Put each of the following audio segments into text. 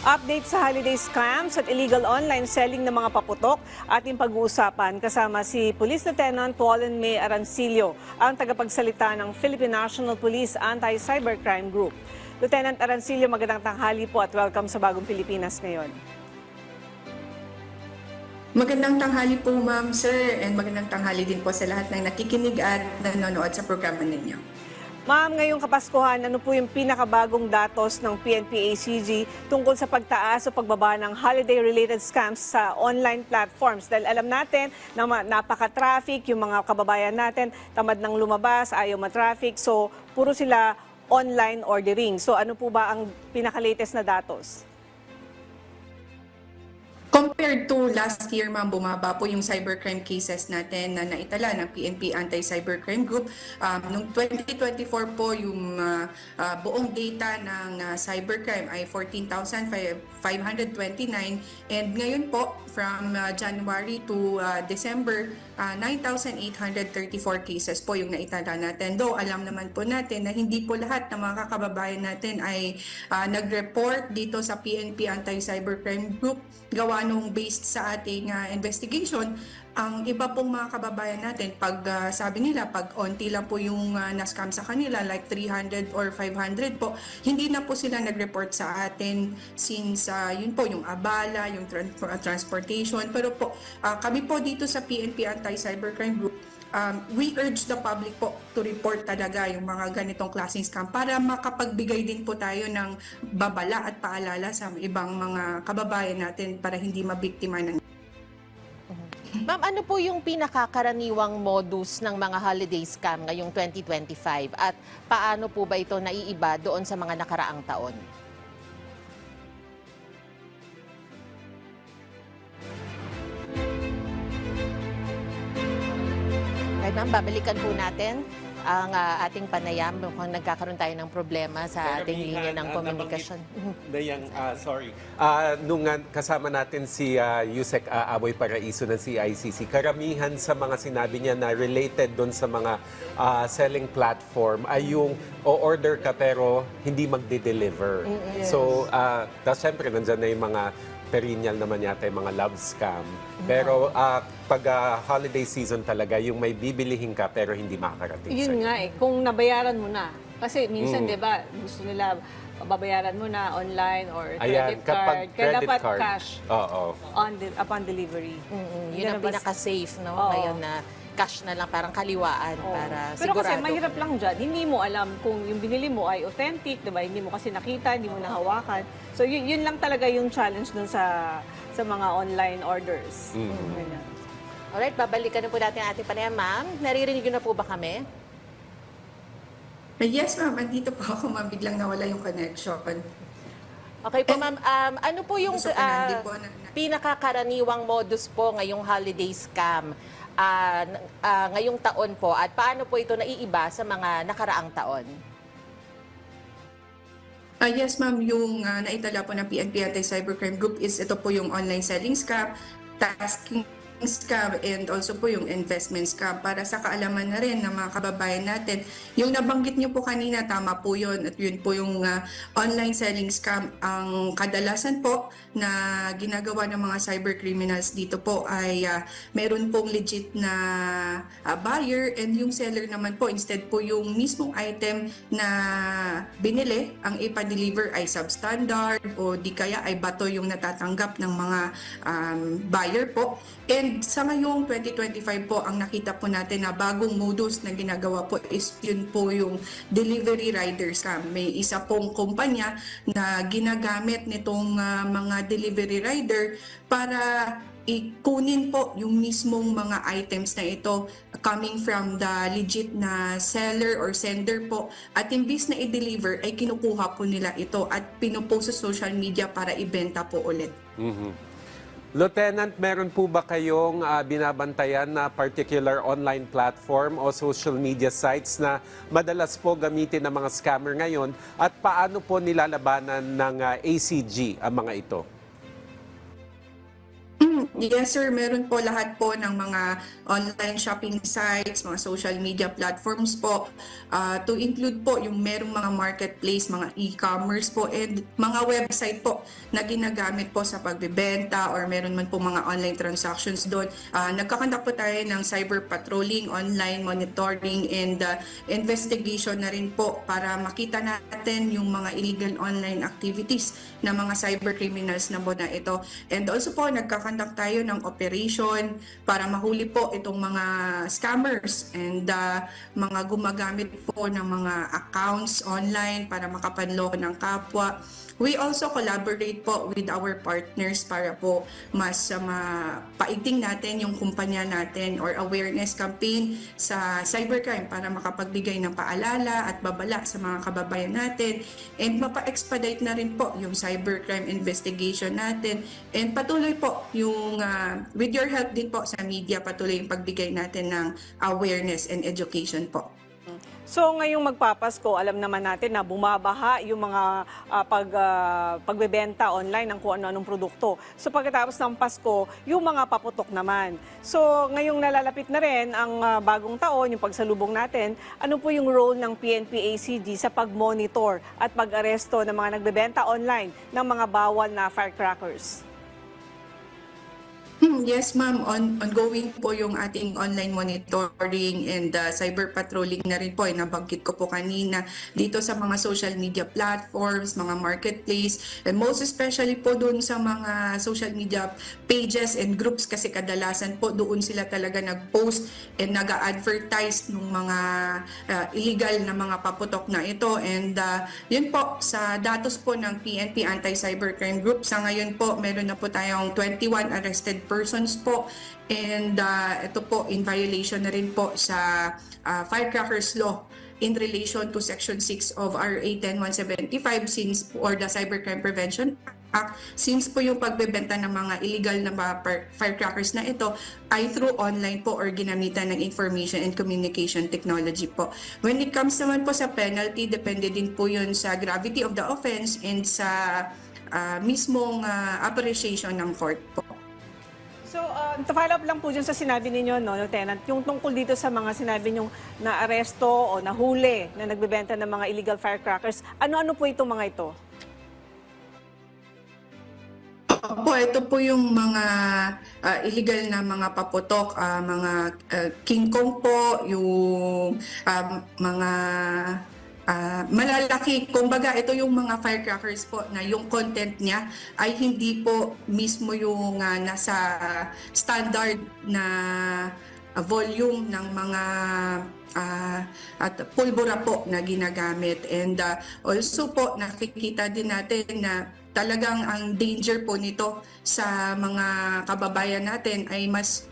Update sa holiday scams at illegal online selling ng mga paputok ating pag-uusapan kasama si Police Lieutenant Wallen May Arancilio, ang tagapagsalita ng Philippine National Police Anti-Cybercrime Group. Lieutenant Arancilio, magandang tanghali po at welcome sa Bagong Pilipinas ngayon. Magandang tanghali po, ma'am, sir, and magandang tanghali din po sa lahat ng nakikinig at nanonood sa programa ninyo. Ma'am, ngayong Kapaskuhan, ano po yung pinakabagong datos ng PNP-ACG tungkol sa pagtaas o pagbaba ng holiday-related scams sa online platforms? Dahil alam natin na napaka-traffic, yung mga kababayan natin, tamad ng lumabas, ayaw ma-traffic, so puro sila online ordering. So ano po ba ang pinaka-latest na datos? Compared to last year, ma'am, bumaba po yung cybercrime cases natin na naitala ng PNP Anti-Cybercrime Group. Noong 2024 po, yung buong data ng cybercrime ay 14,529. And ngayon po, from January to December, 9,834 cases po yung naitala natin. Though alam naman po natin na hindi po lahat ng mga kababayan natin ay nag-report dito sa PNP Anti-Cybercrime Group gawa nung based sa ating investigation. Ang iba pong mga kababayan natin, pag sabi nila, pag onti lang po yung na-scam sa kanila, like 300 or 500 po, hindi na po sila nag-report sa atin since yun po, yung abala, yung transportation. Pero po, kami po dito sa PNP Anti-Cybercrime Group, we urge the public po to report talaga yung mga ganitong klaseng scam para makapagbigay din po tayo ng babala at paalala sa ibang mga kababayan natin para hindi mabiktima ng. Ma'am, ano po yung pinakakaraniwang modus ng mga holiday scam ngayong 2025 at paano po ba ito naiiba doon sa mga nakaraang taon? Okay, ma'am, babalikan po natin ang ating panayam mukhang nagkakaroon tayo ng problema sa ating linya ng komunikasyon. Nung kasama natin si Yusek Aboy Paraiso ng CICC, karamihan sa mga sinabi niya na related doon sa mga selling platform ay yung o-order ka pero hindi magde-deliver. Yes. So, tapos syempre nandyan na yung mga perennial naman yata yung mga love scam. Pero pag holiday season talaga, yung may bibilihin ka pero hindi makakarating sa'yo. Yun nga kung nabayaran mo na. Kasi minsan, di ba, gusto nila babayaran mo na online or credit card. Kaya dapat cash upon delivery. Yun ang pinaka-safe, no? Oo. Ngayon na cash na lang, parang kaliwaan para Pero sigurado. kasi mahirap lang dyan, hindi mo alam kung yung binili mo ay authentic, diba? Hindi mo kasi nakita, hindi mo nahawakan. So yun lang talaga yung challenge dun sa mga online orders. Ganyan. Alright, babalikan na po natin ang ating panayam, ma'am. Naririnig niyo na po ba kami? Yes, ma'am, andito po ako, ma'am, biglang nawala yung connection. Okay po, ma'am. Ano po yung Gusto ko lang din po pinakakaraniwang modus po ngayong holiday scam ngayong taon po at paano po ito naiiba sa mga nakaraang taon? Yes, ma'am, yung naitala po ng PNP Anti-Cybercrime Group is ito po yung online selling scam, tasking scam, and also po yung investment scam. Para sa kaalaman na rin ng mga kababayan natin, yung nabanggit niyo po kanina, tama po yun, at yun po yung online selling scam. Ang kadalasan po na ginagawa ng mga cybercriminals dito po ay meron pong legit na buyer, and yung seller naman po, instead po yung mismong item na binili, ang ipa-deliver ay substandard o di kaya ay bato yung natatanggap ng mga buyer po. And sa ngayong 2025 po, ang nakita po natin na bagong modus na ginagawa po is yun po yung delivery rider scam. May isa pong kumpanya na ginagamit nitong mga delivery rider para ikunin po yung mismong mga items na ito coming from the legit na seller or sender po. At imbis na i-deliver ay kinukuha po nila ito at pinupost sa social media para ibenta po ulit. Lieutenant, meron po ba kayong binabantayan na particular online platform o social media sites na madalas po gamitin ng mga scammer ngayon at paano po nilalabanan ng ACG ang mga ito? Yes sir, meron po lahat po ng mga online shopping sites, mga social media platforms po, to include po yung merong mga marketplace, mga e-commerce po, and mga website po na ginagamit po sa pagbebenta or meron man po mga online transactions doon. Nagkakandak po tayo ng cyber patrolling, online monitoring, and investigation na rin po para makita natin yung mga illegal online activities ng mga cyber criminals na po na ito. And also po, nagkakandak tayo ng operation para mahuli po itong mga scammers and mga gumagamit po ng mga accounts online para makapanloko ng kapwa. We also collaborate po with our partners para po mas mapaiting natin yung kumpanya natin or awareness campaign sa cybercrime para makapagbigay ng paalala at babala sa mga kababayan natin, and mapa-expedite na rin po yung cybercrime investigation natin, and patuloy po yung with your help din po sa media, patuloy yung pagbigay natin ng awareness and education po. So ngayong magpapasko, alam naman natin na bumabaha yung mga pagbebenta online ng kung ano-anong produkto. So pagkatapos ng Pasko, yung mga paputok naman. So ngayong nalalapit na rin ang bagong taon, yung pagsalubong natin, ano po yung role ng PNP-ACG sa pag-monitor at pag-aresto ng mga nagbebenta online ng mga bawal na firecrackers? Yes ma'am, ongoing po yung ating online monitoring and cyber patrolling na rin po. Nabanggit ko po kanina dito sa mga social media platforms, mga marketplace, and most especially po doon sa mga social media pages and groups, kasi kadalasan po doon sila talaga nag-post and nag-advertise ng mga illegal na mga paputok na ito. And yun po, sa datos po ng PNP Anti-Cybercrime Group, sa ngayon po meron na po tayong 21 arrested persons po, and ito po in violation na rin po sa Firecrackers Law in relation to Section 6 of RA 10175 since or the Cybercrime Prevention Act, since po yung pagbebenta ng mga illegal na mga firecrackers na ito ay through online po or ginamitan ng information and communication technology po. When it comes naman po sa penalty, depende din po yun sa gravity of the offense and sa mismong appreciation ng court po. So, to follow up lang po dyan sa sinabi ninyo, no, Lieutenant, yung tungkol dito sa mga sinabi nyong na-aresto o nahuli na nagbebenta ng mga illegal firecrackers, ano-ano po itong mga ito? Opo, ito po yung mga illegal na mga paputok, mga King Kong po, yung mga malalaki. Kumbaga, ito yung mga firecrackers po na yung content niya ay hindi po mismo yung nasa standard na volume ng mga at pulbura po na ginagamit. And also po, nakikita din natin na talagang ang danger po nito sa mga kababayan natin ay mas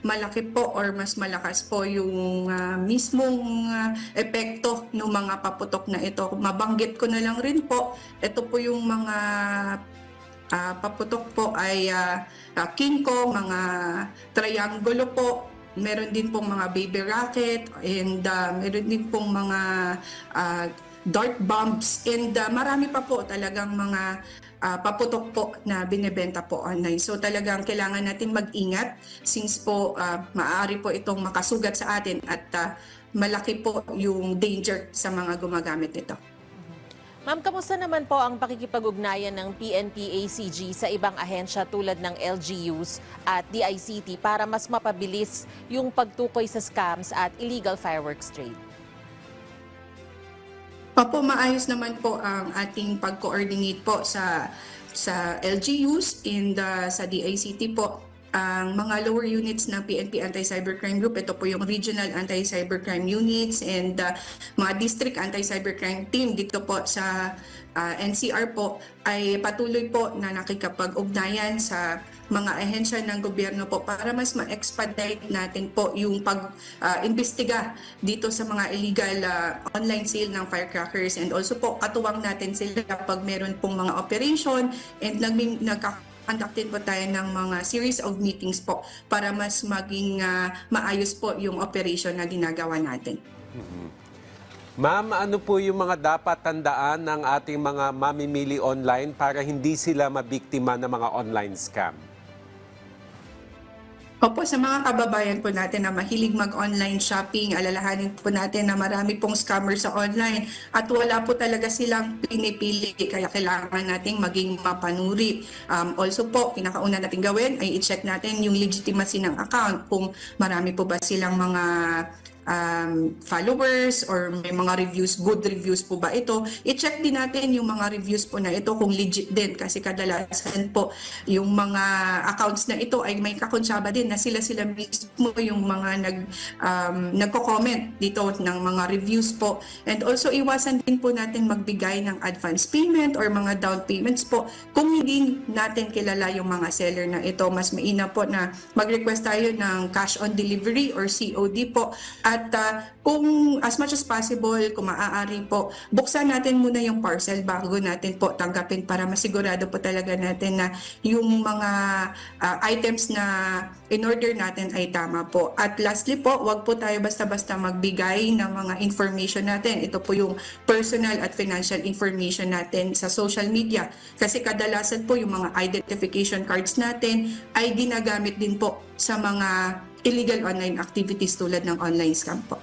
malaki po or mas malakas po yung mismong epekto ng mga paputok na ito. Mabanggit ko na lang rin po, ito po yung mga paputok po ay King Kong, mga triangulo po, meron din pong mga baby rocket, and meron din pong mga dart bombs, and marami pa po talagang mga paputok po na binebenta po online. So talagang kailangan natin mag-ingat since po maaari po itong makasugat sa atin at malaki po yung danger sa mga gumagamit nito. Ma'am, kamusta naman po ang pakikipag-ugnayan ng PNP-ACG sa ibang ahensya tulad ng LGUs at DICT para mas mapabilis yung pagtukoy sa scams at illegal fireworks trade? Opo, maayos naman po ang ating pag-coordinate po sa LGUs and sa DICT po. Ang mga lower units ng PNP Anti-Cybercrime Group, ito po yung Regional Anti-Cybercrime Units and mga District Anti-Cybercrime Team dito po sa NCR po, ay patuloy po na nakikipag-ugnayan sa mga ahensya ng gobyerno po para mas ma-expedite natin po yung pag-imbestiga dito sa mga illegal online sale ng firecrackers, and also po katuwang natin sila pag meron pong mga operation, and conducted po tayo ng mga series of meetings po para mas maging maayos po yung operation na ginagawa natin. Ma'am, ano po yung mga dapat tandaan ng ating mga mamimili online para hindi sila mabiktima ng mga online scam? Opo, sa mga kababayan po natin na mahilig mag-online shopping, alalahanin po natin na marami pong scammer sa online at wala po talaga silang pinipili, kaya kailangan nating maging mapanuri. Also po, pinakauna natin gawin ay i-check natin yung legitimacy ng account, kung marami po ba silang mga followers or may mga reviews, good reviews po ba ito. I-check din natin yung mga reviews po na ito kung legit din, kasi kadalasan po yung mga accounts na ito ay may kakonsyaba din na sila mismo yung mga nagko-comment dito ng mga reviews po. And also iwasan din po natin magbigay ng advance payment or mga down payments po kung hindi natin kilala yung mga seller na ito. Mas mainam po na mag-request tayo ng cash on delivery or COD po. At kung as much as possible, kung maaari po, buksan natin muna yung parcel bago natin po tanggapin para masigurado po talaga natin na yung mga items na in-order natin ay tama po. At lastly po, wag po tayo basta-basta magbigay ng mga information natin. Ito po yung personal at financial information natin sa social media. Kasi kadalasan po yung mga identification cards natin ay ginagamit din po sa mga illegal online activities tulad ng online scam po.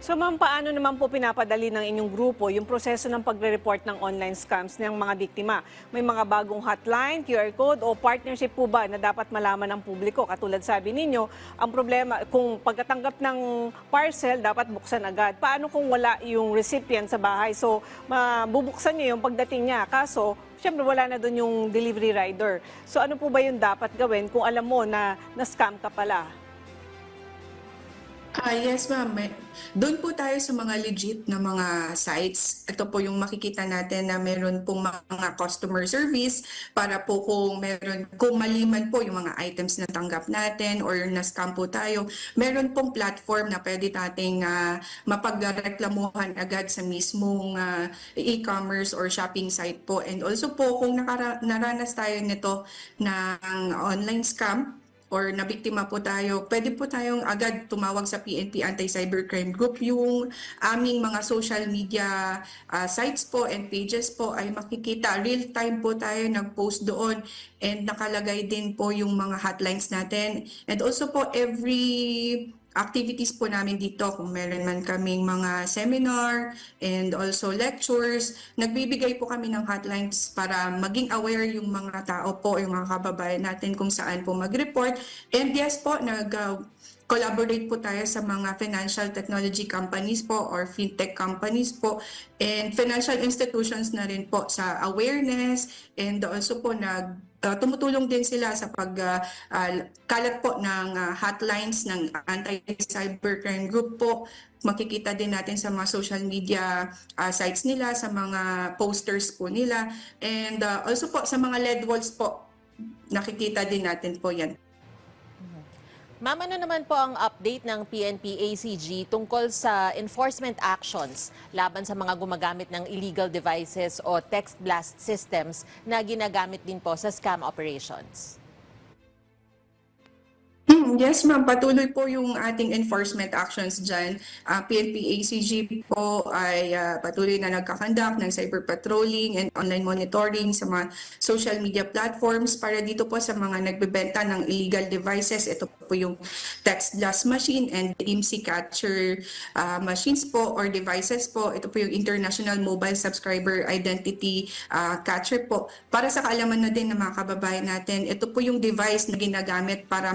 So ma'am, paano naman po pinapadali ng inyong grupo yung proseso ng pagre-report ng online scams ng mga biktima? May mga bagong hotline, QR code o partnership po ba na dapat malaman ng publiko? Katulad sabi ninyo, ang problema kung pagkatanggap ng parcel, dapat buksan agad. Paano kung wala yung recipient sa bahay? So mabubuksan niyo yung pagdating niya. Kaso, siyempre wala na doon yung delivery rider. So ano po ba yung dapat gawin kung alam mo na na-scam ka pala? Yes, ma'am. Doon po tayo sa mga legit na mga sites. Ito po yung makikita natin na meron pong mga customer service para po kung maliman po yung mga items na tanggap natin or na-scam po tayo, meron pong platform na pwede nating mapagreklamuhan agad sa mismong e-commerce or shopping site po. And also po, kung naranas tayo nito ng online scam, or nabiktima po tayo, pwede po tayong agad tumawag sa PNP Anti-Cybercrime Group. Yung aming mga social media sites po and pages po ay makikita. Real-time po tayo nag-post doon and nakalagay din po yung mga hotlines natin. And also po every activities po namin dito, kung meron man kaming mga seminar and also lectures, nagbibigay po kami ng hotlines para maging aware yung mga tao po, yung mga kababayan natin kung saan po mag-report. And yes po, collaborate po tayo sa mga financial technology companies po or fintech companies po and financial institutions na rin po sa awareness, and also po tumutulong din sila sa pagkalat po ng hotlines ng Anti-Cybercrime Group po. Makikita din natin sa mga social media sites nila, sa mga posters po nila, and also po sa mga LED walls po, nakikita din natin po yan. Ma'am, ano naman po ang update ng PNP-ACG tungkol sa enforcement actions laban sa mga gumagamit ng illegal devices o text blast systems na ginagamit din po sa scam operations? Yes, ma'am. Patuloy po yung ating enforcement actions dyan. PNP-ACG po ay patuloy na nagkakandak ng cyber patrolling and online monitoring sa mga social media platforms para dito po sa mga nagbebenta ng illegal devices. Ito po yung text blast machine and IMSI catcher machines po or devices po. Ito po yung International Mobile Subscriber Identity Catcher po. Para sa kaalaman na din ng mga kababayan natin, ito po yung device na ginagamit para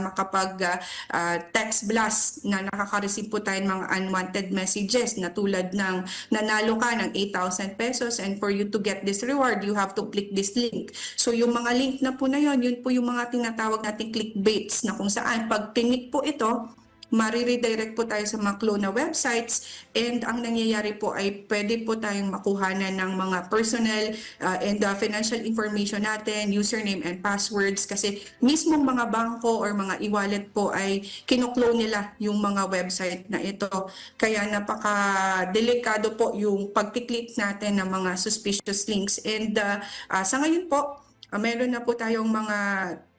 text blast na nakaka-receive po tayo ng mga unwanted messages na tulad ng nanalo ka ng 8,000 pesos and for you to get this reward, you have to click this link. So yung mga link na po na yun po yung mga tinatawag nating clickbaits na kung saan pag click po ito, mariredirect po tayo sa mga clone na websites, and ang nangyayari po ay pwede po tayong makuhanan ng mga personal and financial information natin, username and passwords, kasi mismong mga bangko or mga e-wallet po ay kinuklone nila yung mga website na ito. Kaya napaka-delikado po yung pag-click natin ng mga suspicious links. And sa ngayon po, meron na po tayong mga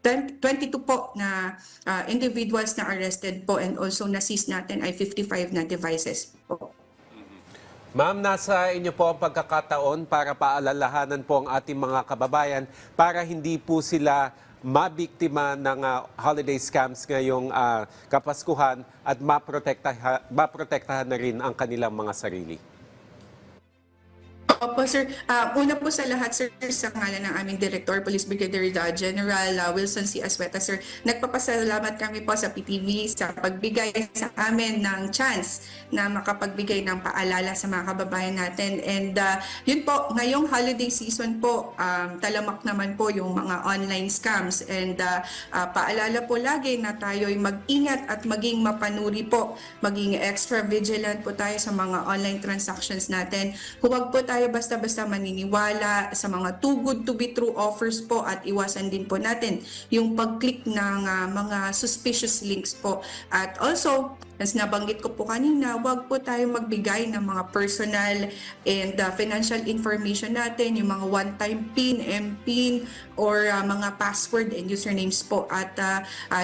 22 po na individuals na arrested po, and also na-seize natin ay 55 na devices po. Ma'am, nasa inyo po ang pagkakataon para paalalahanan po ang ating mga kababayan para hindi po sila mabiktima ng holiday scams ngayong Kapaskuhan at maprotektahan na rin ang kanilang mga sarili? Opo, sir. Una po sa lahat, sir, sa ngalan ng aming Director, Police Brigadier General Wilson C. Asweta, sir, nagpapasalamat kami po sa PTV sa pagbigay sa amin ng chance na makapagbigay ng paalala sa mga kababayan natin. And yun po, ngayong holiday season po, talamak naman po yung mga online scams. And paalala po lagi na tayo'y mag-ingat at maging mapanuri po, maging extra vigilant po tayo sa mga online transactions natin. Huwag po tayo basta-basta maniniwala sa mga too good to be true offers po at iwasan din po natin yung pag-click ng mga suspicious links po. At also, as nabanggit ko po kanina, huwag po tayo magbigay ng mga personal and financial information natin, yung mga one-time PIN, MPIN, or mga password and usernames po. At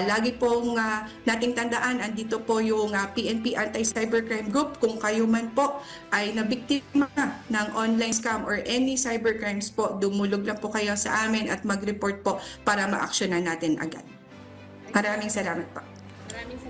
lagi pong nating tandaan, andito po yung PNP Anti-Cybercrime Group. Kung kayo man po ay nabiktima ng online scam or any cybercrimes po, dumulog lang po kayo sa amin at mag-report po para ma-actionan natin agad. Maraming salamat po.